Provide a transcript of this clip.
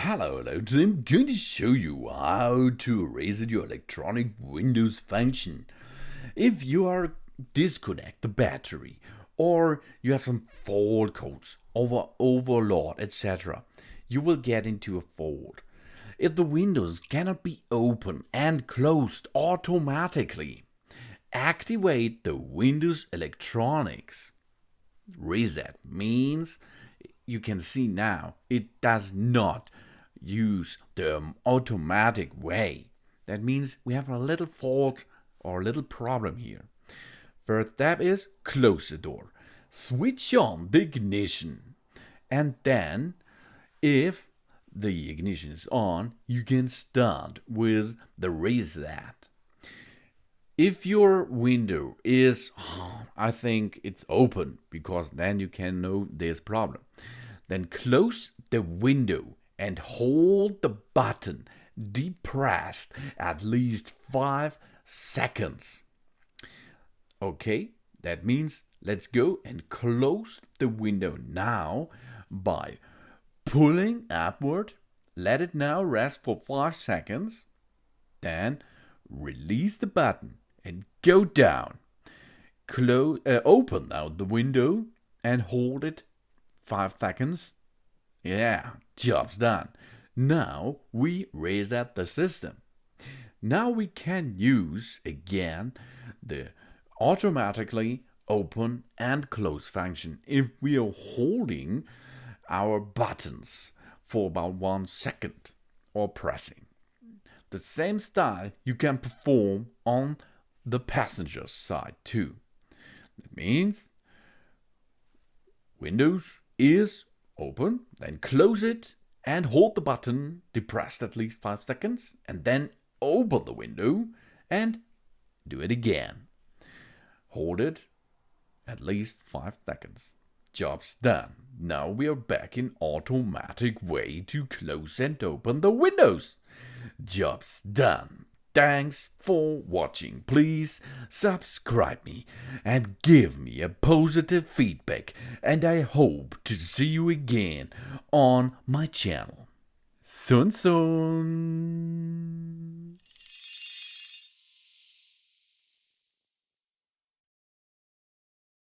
Hello, today I'm going to show you how to reset your electronic Windows function. If you are disconnect the battery or you have some fault codes overload, etc., you will get into a fault. If the Windows cannot be opened and closed automatically, activate the Windows electronics. Reset means you can see now it does not use the automatic way. That means we have a little fault or a little problem here. First step is close the door, switch on the ignition, and then if the ignition is on, you can start with the reset. If your window is, I think it's open because then you can know this problem. Then close the window and hold the button depressed at least 5 seconds. Okay, that means let's go and close the window now by pulling upward. Let it now rest for 5 seconds. Then release the button and go down. Open now the window and hold it 5 seconds. Yeah, job's done. Now we reset the system. Now we can use again the automatically open and close function if we are holding our buttons for about 1 second or pressing. The same style you can perform on the passenger side too. That means Windows is open, then close it and hold the button depressed at least 5 seconds, and then open the window and do it again. Hold it at least 5 seconds. Job's done. Now we are back in automatic way to close and open the windows. Job's done. Thanks for watching. Please subscribe me and give me a positive feedback, and I hope to see you again on my channel. Soon.